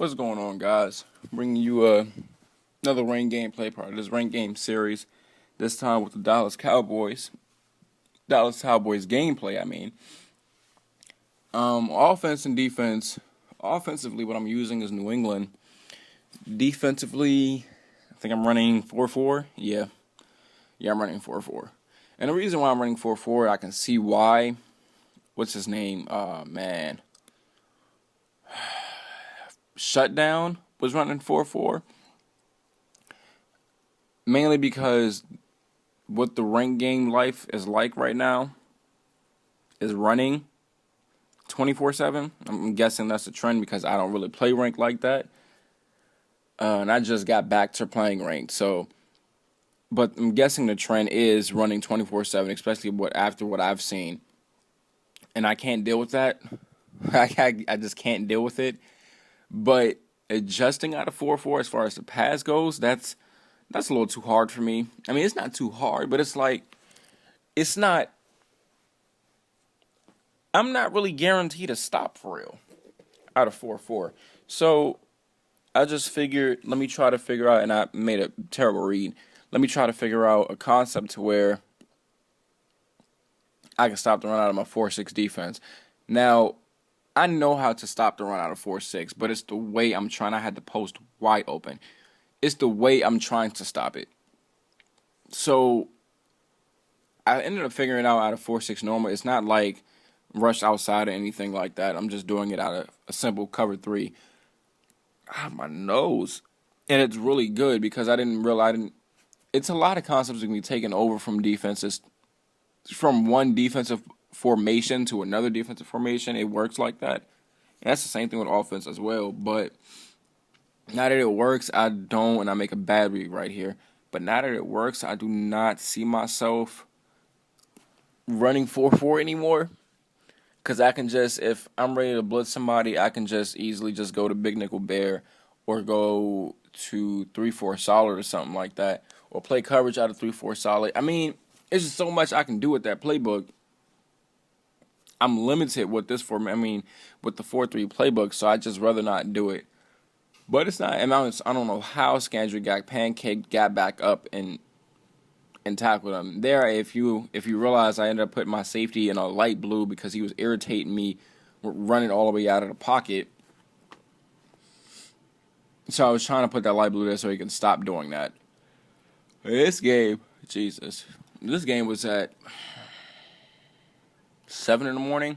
What's going on, guys? Bringing you another ranked gameplay part of this ranked game series. This time with the Dallas Cowboys. Dallas Cowboys gameplay, I mean. Offense and defense. Offensively, what I'm using is New England. Defensively, I think I'm running 4-4. Yeah, I'm running 4-4. And the reason why I'm running 4-4, I can see why. What's his name? Man. Shutdown was running 4-4. Mainly because what the ranked game life is like right now is running 24/7. I'm guessing that's a trend because I don't really play ranked like that. And I just got back to playing ranked. But I'm guessing the trend is running 24/7, especially after what I've seen. And I can't deal with that. I just can't deal with it. But adjusting out of 4-4 as far as the pass goes, that's a little too hard for me. I mean, it's not too hard, but it's like, it's not, I'm not really guaranteed to stop for real out of 4-4. So I just figured, let me try to figure out, and I made a terrible read. Let me try to figure out a concept to where I can stop the run out of my 4-6 defense. Now, I know how to stop the run out of 4-6, but it's the way I'm trying. I had the post wide open. It's the way I'm trying to stop it. So I ended up figuring out of 4-6 normal. It's not like rush outside or anything like that. I'm just doing it out of a simple cover 3. My nose. And it's really good because I didn't realize. It's a lot of concepts that can be taken over from defenses. From one defensive formation to another defensive formation, it works like that. And that's the same thing with offense as well. But now that it works, and I make a bad read right here. But now that it works, I do not see myself running 4-4 anymore. Because I can just, if I'm ready to blitz somebody, I can just easily just go to big nickel bear or go to 3-4 solid or something like that. Or play coverage out of 3-4 solid. I mean, it's just so much I can do with that playbook. I'm limited with this with the 4-3 playbook, so I just rather not do it. But it's not, and I don't know how Scandrick got pancaked, got back up and tackled him. There, if you realize, I ended up putting my safety in a light blue because he was irritating me, running all the way out of the pocket. So I was trying to put that light blue there so he can stop doing that. This game, Jesus, this game was at 7 in the morning,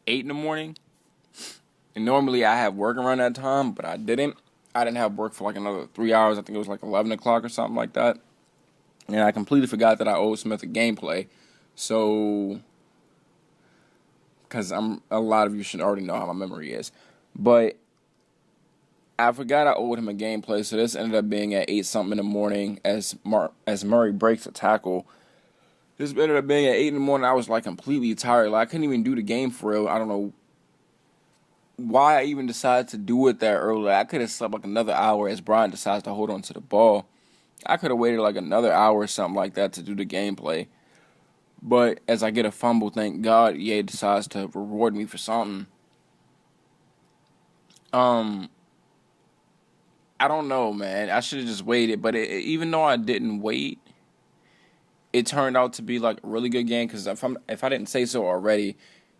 8 in the morning. And normally I have work around that time, but I didn't. I didn't have work for like another 3 hours. I think it was like 11 o'clock or something like that. And I completely forgot that I owed Smith a gameplay. So, because a lot of you should already know how my memory is. But I forgot I owed him a gameplay, so this ended up being at 8-something in the morning as Murray breaks a tackle. This ended up being at 8 in the morning. I was like completely tired. Like I couldn't even do the game for real. I don't know why I even decided to do it that early. I could have slept like another hour as Brian decides to hold on to the ball. I could have waited like another hour or something like that to do the gameplay. But as I get a fumble, thank God EA decides to reward me for something. I don't know, man. I should have just waited. But even though I didn't wait, it turned out to be like a really good game. Because if I didn't say so already,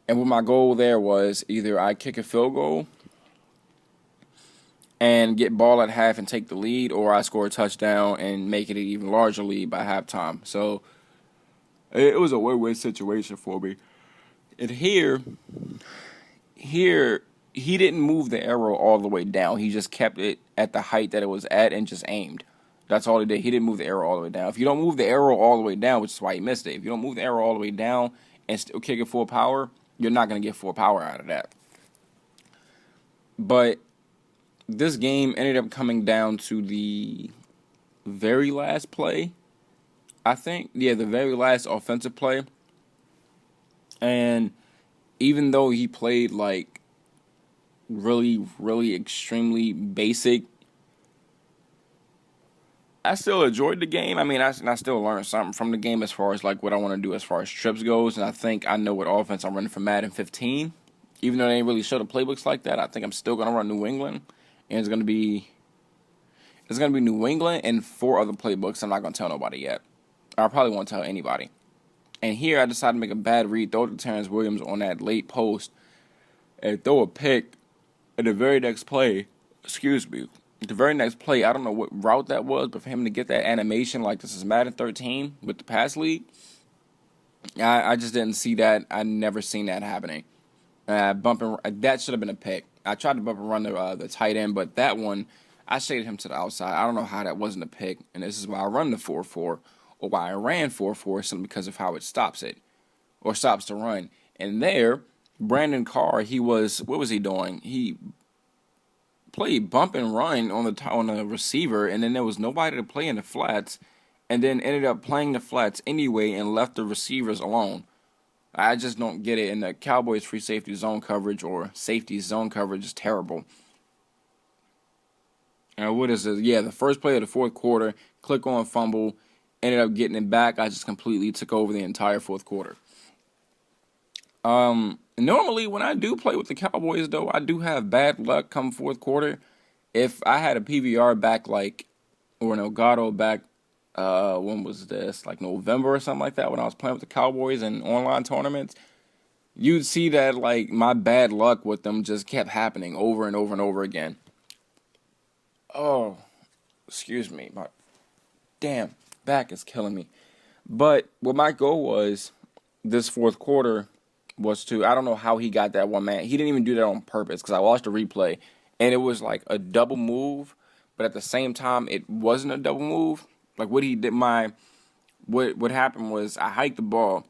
and what my goal there was either I kick a field goal and get ball at half and take the lead, or I score a touchdown and make it an even larger lead by halftime. So it was a win-win situation for me. And here, he didn't move the arrow all the way down. He just kept it at the height that it was at and just aimed. That's all he did. He didn't move the arrow all the way down. If you don't move the arrow all the way down, which is why he missed it, if you don't move the arrow all the way down and still kick it full power, you're not going to get full power out of that. But this game ended up coming down to the very last play, I think. Yeah, the very last offensive play. And even though he played like really, really extremely basic, I still enjoyed the game. I mean, I still learned something from the game as far as like what I want to do as far as trips goes. And I think I know what offense I'm running for Madden 15. Even though they ain't really show the playbooks like that, I think I'm still going to run New England. and it's gonna be New England and 4 other playbooks. I'm not gonna tell nobody yet. I probably won't tell anybody. And here I decided to make a bad read, throw it to Terrence Williams on that late post, and throw a pick. And the very next play, I don't know what route that was, but for him to get that animation like this is Madden 13 with the pass lead, I just didn't see that. I never seen that happening. That should have been a pick. I tried to bump and run the tight end, but that one, I shaded him to the outside. I don't know how that wasn't a pick, and this is why I run the 4-4, or why I ran 4-4, simply because of how it stops it, or stops the run. And there, Brandon Carr, what was he doing? He played bump and run on the receiver, and then there was nobody to play in the flats, and then ended up playing the flats anyway and left the receivers alone. I just don't get it. And the Cowboys free safety zone coverage or safety zone coverage is terrible. What is it? Yeah, the first play of the fourth quarter, click on fumble, ended up getting it back. I just completely took over the entire fourth quarter. Normally when I do play with the Cowboys, though, I do have bad luck come fourth quarter. If I had a PVR back or an Elgato back, when was this? Like November or something like that, when I was playing with the Cowboys in online tournaments, you'd see that my bad luck with them just kept happening over and over and over again. Oh, excuse me, my damn back is killing me. But what my goal was this fourth quarter was I don't know how he got that one man. He didn't even do that on purpose, because I watched the replay and it was like a double move, but at the same time it wasn't a double move. Like what he did, what happened was I hiked the ball,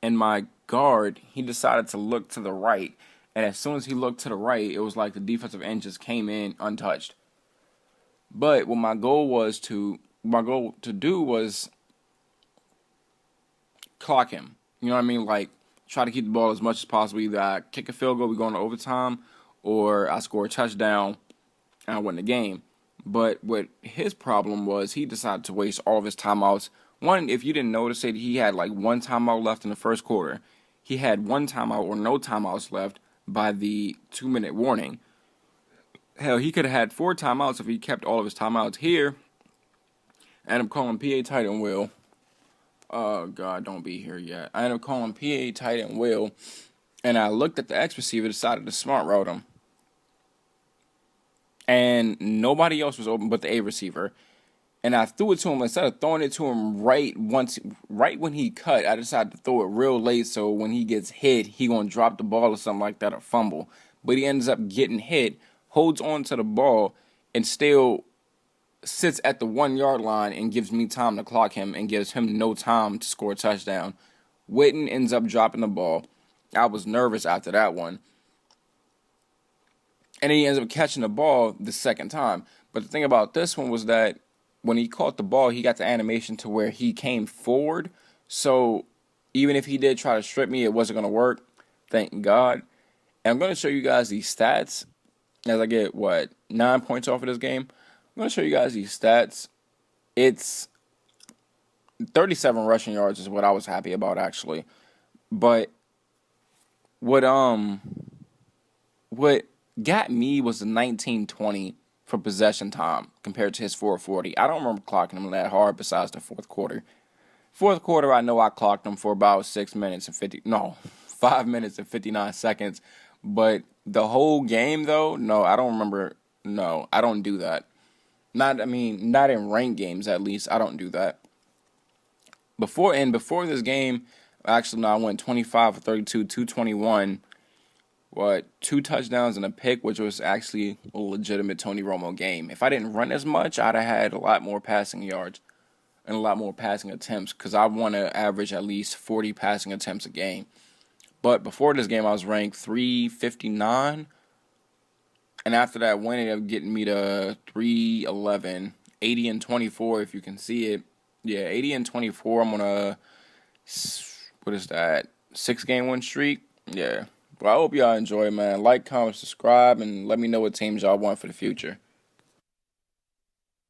and my guard, he decided to look to the right, and as soon as he looked to the right, it was like the defensive end just came in untouched. But what my goal to do was clock him. You know what I mean? Like, try to keep the ball as much as possible. Either I kick a field goal, we go into overtime, or I score a touchdown and I win the game. But what his problem was, he decided to waste all of his timeouts. One, if you didn't notice it, he had one timeout left in the first quarter. He had one timeout or no timeouts left by the 2-minute warning. Hell, he could have had 4 timeouts if he kept all of his timeouts here. And I'm calling PA tight end Will. Oh, God, don't be here yet. I ended up calling PA tight end Will, and I looked at the X receiver, decided to smart route him. And nobody else was open but the A receiver. And I threw it to him. Instead of throwing it to him right when he cut, I decided to throw it real late, so when he gets hit, he going to drop the ball or something like that or fumble. But he ends up getting hit, holds on to the ball, and still sits at the 1-yard line and gives me time to clock him and gives him no time to score a touchdown. Witten ends up dropping the ball. I was nervous after that one. And then he ends up catching the ball the second time. But the thing about this one was that when he caught the ball, he got the animation to where he came forward. So even if he did try to strip me, it wasn't going to work. Thank God. And I'm going to show you guys these stats as I get, 9 points off of this game. I'm going to show you guys these stats. It's 37 rushing yards is what I was happy about, actually. But what got me was the 19-20 for possession time compared to his 440. I don't remember clocking him that hard besides the fourth quarter. Fourth quarter, I know I clocked him for about 5 minutes and 59 seconds. But the whole game, though, no, I don't remember. No, I don't do that. Not in ranked games, at least. I don't do that. Before this game, actually, no, I went 25 for 32, 221. 2 touchdowns and a pick, which was actually a legitimate Tony Romo game. If I didn't run as much, I'd have had a lot more passing yards and a lot more passing attempts, because I want to average at least 40 passing attempts a game. But before this game, I was ranked 359. And after that win, it ended up getting me to 311. 80-24, if you can see it. Yeah, 80-24. I'm on a, 6-game win streak? Yeah. Well, I hope y'all enjoy, man. Like, comment, subscribe, and let me know what teams y'all want for the future.